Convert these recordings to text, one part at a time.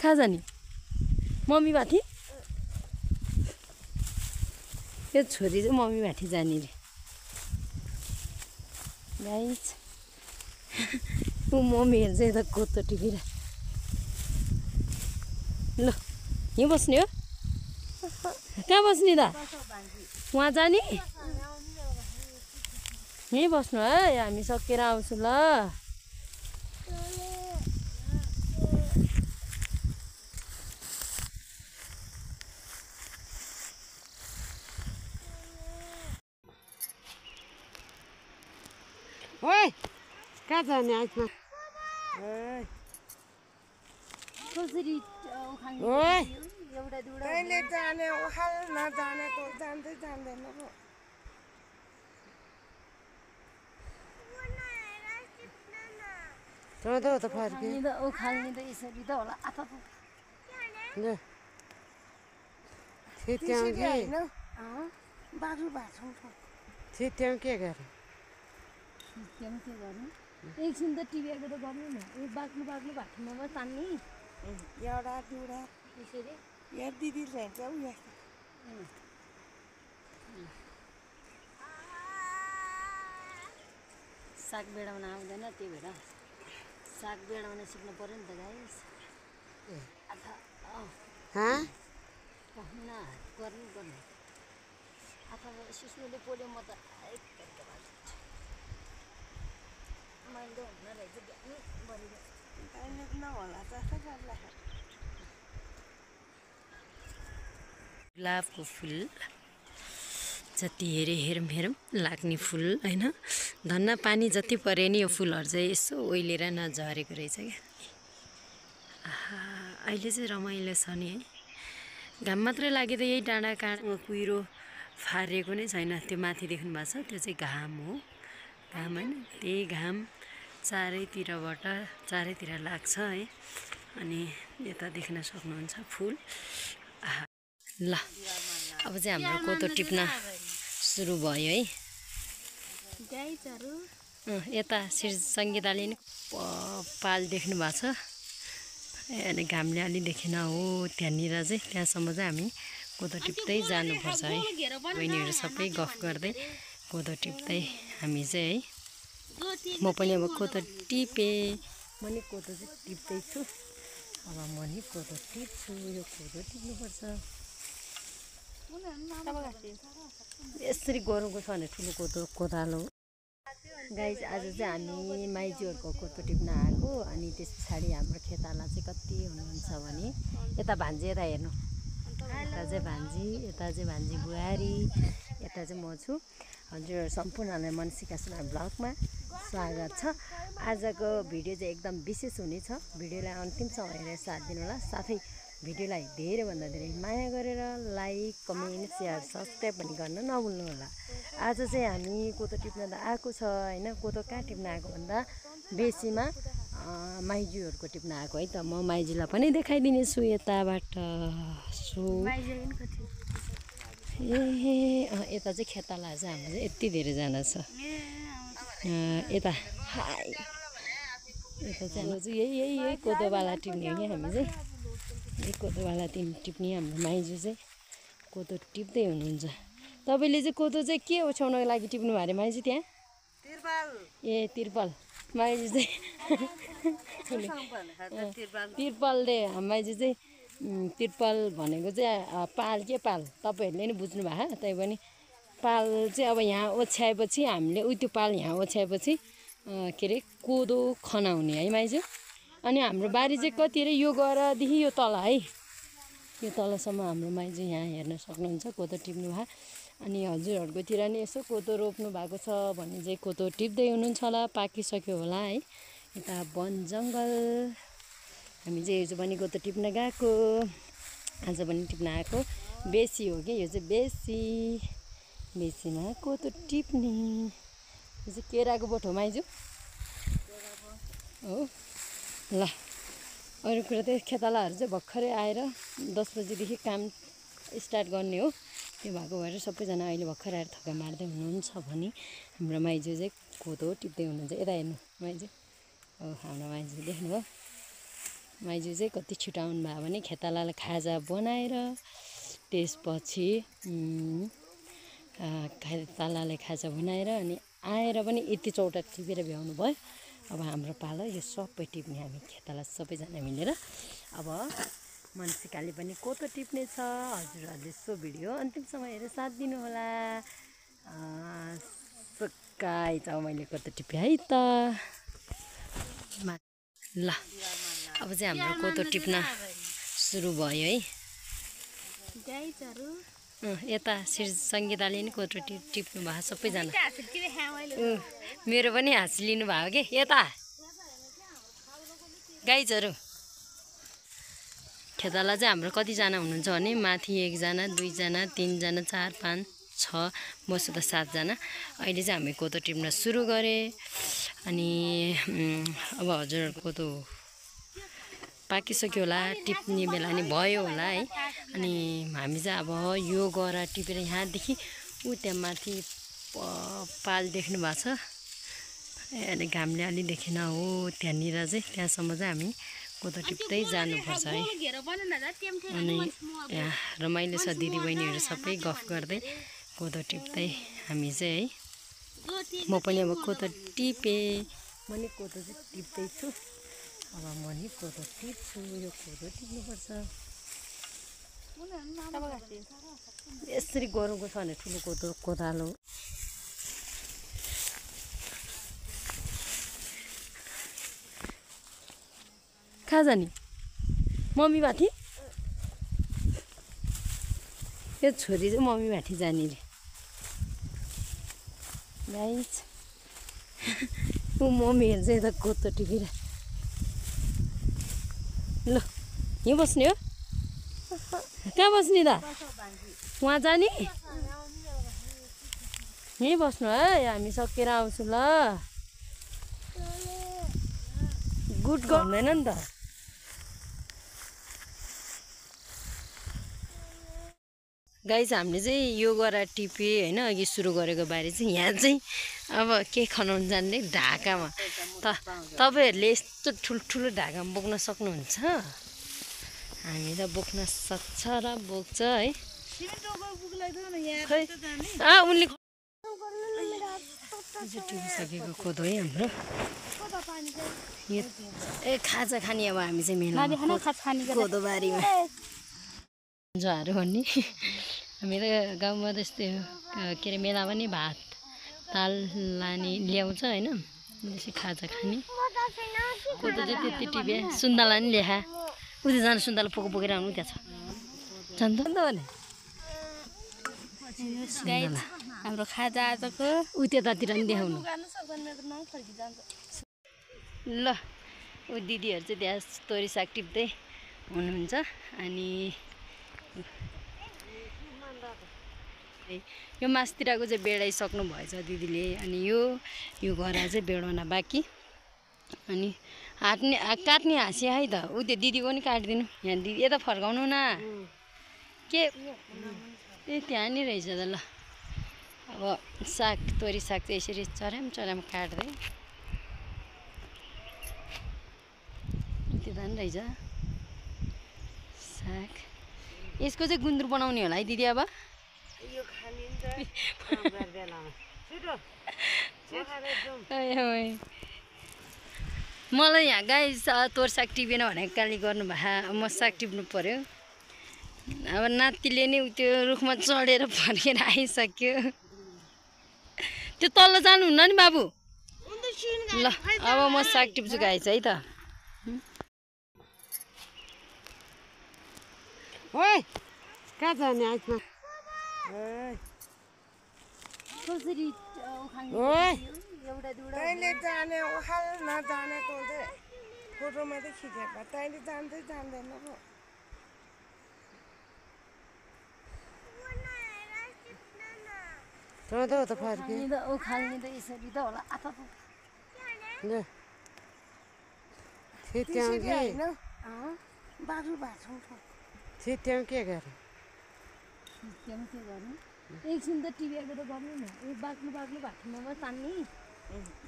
कहाँ जाने मम्मी माथि यो छोरी चाहिँ मम्मी माथि जाने रे गाइस ऊ मम्मी हेर्छ यता कोतो टिपेर ल यहाँ बस्ने हो कहाँ बस्ने त वहाँ जाने यहीँ बस्नु है हामी सकेर आउँछु ल ओए कहाँ जाने आजमा कसरी ओए एउटा दुईवटा कहिले जाने उखाल नजाने त जान्दै जान्दैन पो त फर्के उखाल्ने त यसरी त होला आथा ल छिट्याउँ कि बाख्रो भाँच्छौँ छिट्याउँ के गरे के गर्नु एकछिन त टिपेको त गर्नु न यो बाक्लो बाक्लो भाँच्नुमा मात्रै तान्ने एउटा दुईवटा यसरी यहाँ दिदी ल्यान्छ उ साग बेडाउन आउँदैन त्यही भएर साग बेडाउन सिक्नु पऱ्यो नि त गाइस न गर्नु पर्ने अथवा सुस्नुले पोल्यो म त मैले हुन रहेछ नहोला जस्तो गर्ला गुलाबको फुल जति हेरौँ हेरौँ लाग्ने फुल होइन धन्न पानी जति परे नि यो फुलहरू चाहिँ यसो ओइलेर नझरेको रहेछ क्या अहिले चाहिँ रमाइलो छ नि है घाम मात्रै लाग्यो त यही डाँडा काँडा कुहिरो फारेको नै छैन त्यो माथि देख्नु भएको छ त्यो चाहिँ घाम हो घाम होइन त्यही घाम चारैतिर लाग्छ है अनि यता देख्न सक्नुहुन्छ फुल ल अब चाहिँ हाम्रो कोदो टिप्न सुरु भयो है यता सङ्गीताले नि पाल देख्नु भएको छ अनि घामले अलि देखेन हो त्यहाँनिर चाहिँ त्यहाँसम्म चाहिँ हामी कोदो टिप्दै जानुपर्छ है बहिनीहरू सबै गफ गर्दै कोदो टिप्दै हामी चाहिँ है म पनि अब कोदो टिपेँ म नि कोदो चाहिँ टिप्दैछु अब म नि कोदो टिप्छु यो कोदो टिप्नुपर्छ यसरी गरौँको छ भने ठुलो कोदालो गाइस आज चाहिँ हामी माइजूहरूको कोदो टिप्न आएको अनि त्यस पछाडि हाम्रो खेताला चाहिँ कति हुनुहुन्छ भने यता भान्जी यता हेर्नु यता चाहिँ भान्जी बुहारी यता चाहिँ म छु हजुर सम्पूर्णलाई मनसिका सुना ब्लगमा स्वागत छ आजको भिडियो चाहिँ एकदम विशेष हुनेछ भिडियोलाई अन्तिमसम्म हेरेर साथ दिनु होला साथै भिडियोलाई धेरैभन्दा धेरै माया गरेर लाइक कमेन्ट सेयर सब्सक्राइब पनि गर्न नभुल्नु होला आज चाहिँ हामी कोदो टिप्न त आएको छ होइन कोदो कहाँ टिप्न आएको भन्दा बेसीमा माइजूहरूको टिप्न आएको है त म माइजूलाई पनि देखाइदिनेछु यताबाट यता चाहिँ खेताला चाहिँ हाम्रो चाहिँ यति धेरैजना छ यता चाहिँ यही कोदोवाला टिप्ने हो कि हामी चाहिँ यही कोदोवाला टिप्ने हाम्रो माइजू चाहिँ कोदो टिप्दै हुनुहुन्छ तपाईँले चाहिँ कोदो चाहिँ के ओछ्याउनको लागि टिप्नु भयो अरे माइजू त्यहाँ तिरपाल माइजू चाहिँ तिरपालले माइजू चाहिँ तिरपाल भनेको चाहिँ पाल के पाल तपाईँहरूले नि बुझ्नु भएको तै पनि पाल चाहिँ अब यहाँ ओछ्याएपछि हामीले त्यो पाल यहाँ ओछ्याएपछि के अरे कोदो खनाउने है माइजू अनि हाम्रो बारी चाहिँ कति अरे यो गरदेखि यो तल है यो तलसम्म हाम्रो माइजू यहाँ हेर्न सक्नुहुन्छ कोदो टिप्नु भएको अनि हजुरहरूकोतिर नि यसो कोदो रोप्नु भएको छ भने चाहिँ कोदो टिप्दै हुनुहुन्छ होला पाकिसक्यो होला है यता वन जङ्गल हामी चाहिँ हिजो पनि कोदो टिप्न गएको आज पनि टिप्न आएको बेसी हो कि यो चाहिँ बेसीमा कोदो टिप्ने यो चाहिँ केराको बोट हो माइजू हो ल अरू कुरा चाहिँ खेतालाहरू चाहिँ भर्खरै आएर 10 बजीदेखि काम स्टार्ट गर्ने हो त्यो भएको भएर सबैजना अहिले भर्खर आएर थका मार्दै हुनुहुन्छ भने हाम्रो माइजू चाहिँ कोदो टिप्दै हुनुहुन्छ यता हेर्नु माइजू हो हाम्रो माइजू देख्नुभयो माइजू चाहिँ कति छिटो आउनु भयो भने खेतालालाई खाजा बनाएर त्यसपछि खेतालालाई खाजा बनाएर अनि आएर पनि यति चौटा टिपेर भ्याउनु भयो। अब हाम्रो पालो यो सबै टिप्ने हामी खेताला सबैजना मिलेर। अब मनसिकाले पनि कोदो टिप्ने छ। हजुरहरूले सो भिडियो अन्तिमसम्म हेरेर साथ दिनुहोला। सुक्काइ छ मैले कोदो टिपेँ है त। ल अब चाहिँ हाम्रो कोदो टिप्न सुरु भयो है। यता सङ्गीताले नि कोदो टिप्नु भयो सबैजना। मेरो पनि हाँसी लिनु भयो कि यता गाइजहरू। खेताला चाहिँ हाम्रो कतिजना हुनुहुन्छ भने माथि 1 जना 2 जना 3 जना 4 5 6 मसु त 7 जना। अहिले चाहिँ हामी कोदो टिप्न सुरु गरे। अनि अब हजुरहरूको कोदो पाकिसक्यो होला, टिप्ने बेला नि भयो होला है। अनि हामी चाहिँ अब यो गरा टिपेर यहाँदेखि ऊ त्यहाँ माथि पाल देख्नु भएको छ। अनि घामले अलि देखेन हो त्यहाँनिर चाहिँ त्यहाँसम्म चाहिँ हामी कोदो टिप्दै जानुपर्छ है। अनि यहाँ रमाइलो छ, दिदीबहिनीहरू सबै गफ गर्दै कोदो टिप्दै हामी चाहिँ है। म पनि अब कोदो टिपेँ। म नि कोदो चाहिँ टिप्दैछु। अब म नि कोदो टिप्छु। यो कोदो टिप्नुपर्छ। यसरी गरौँको छ भने ठुलो कोदो कोदालो। कहाँ जाने मम्मी माथि? यो छोरी चाहिँ मम्मी माथि जाने रे गाइस। ऊ मम्मीहरू चाहिँ यता कोदो टिपेर। ल यहीँ बस्ने हो? कहाँ बस्ने त? वहाँ जाने? यहीँ बस्नु है, हामी सकेर आउँछु ल। गुड भन्दैन नि त। गाइस हामीले चाहिँ यो गरा टिपे होइन। अघि सुरु गरेको बारे चाहिँ यहाँ चाहिँ अब के खनाउनु जान्ने ढाकामा तपाईँहरूले यस्तो ठुल्ठुलो ढाकामा बोक्न सक्नुहुन्छ? हामी त बोक्न सक्छ र बोक्छ है। उनले टिपिसकेको कोदो है हाम्रो। ए खाजा खाने अब हामी चाहिँ मेला कोदो बारीमा जहरू भन्ने। हामी त गाउँमा त्यस्तै हो के अरे मेला पनि भात दाल लाने ल्याउँछ होइन। त्यसै खाजा खाने कोदो चाहिँ त्यति टिपे। सुन्तला नि ल्याखा उति जानु सुन्तला पोको पोकेर आउनु त्यहाँ छ जान्छ नि त भने। हाम्रो खाजा आजको उ त्यतातिर नि देखाउनु ल। ऊ दिदीहरू चाहिँ त्यहाँ तोरी साग टिप्दै हुनुहुन्छ। अनि यो मासतिरको चाहिँ बेडाइसक्नु भएछ दिदीले। अनि यो गरा चाहिँ बेडाउन बाँकी। अनि काट्ने हाँसिया है त। ऊ त्यो दिदीको नि काटिदिनु। यहाँ दिदी यता फर्काउनु न के ए त्यहाँ नि रहेछ त। ल अब साग तोरी साग चाहिँ यसरी चराम चराम काट्दै त्यता नि रहेछ साग। यसको चाहिँ गुन्द्रुक बनाउने होला है दिदी अब? मलाई यहाँ गाई तोर साग टिपेन भनेर गाली गर्नु भयो। म साग टिप्नु पर्यो। अब नातिले नि त्यो रुखमा चढेर फर्केर आइसक्यो। त्यो तल्लो जानुहुन्न नि बाबु। ल अब म साग टिप्छु गाइस है त। ओइ कहाँ जाने आजमा? कसरी तैँले जाने उखाल नजाने तँ चाहिँ फोटो मात्रै खिचेको। तैँले जान्दै जान्दैन पो। त फर्के उखाल्ने त यसरी त होला। बाक्लो भाँच्छौँ त्यहाँ के गर? त्यहाँ के गर्नु? एकछिन त टिपेको त गर्नु न। बाक्लो बाक्लो भाँच्नुमा तान्ने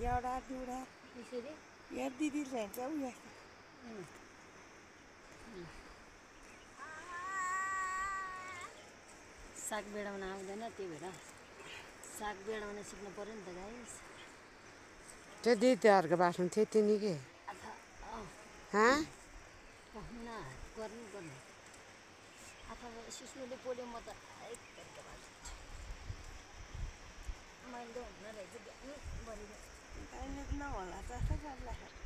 एउटा दुरा यसरी। यहाँ दिदी ल्यान्छ उ यहाँ साग बेडाउन आउँदैन त्यही भएर साग बेडाउन सिक्नु पऱ्यो नि त गाइस त्यो दिदीहरूको बाँच्नु थियो तिनी के हाँ ना गर्नु पर्ने अथवा सुस्नुले पोल्यो म त मैले त हुन्न रहेछ बिहान अहिले नहोला जस्तो गर्दाखेरि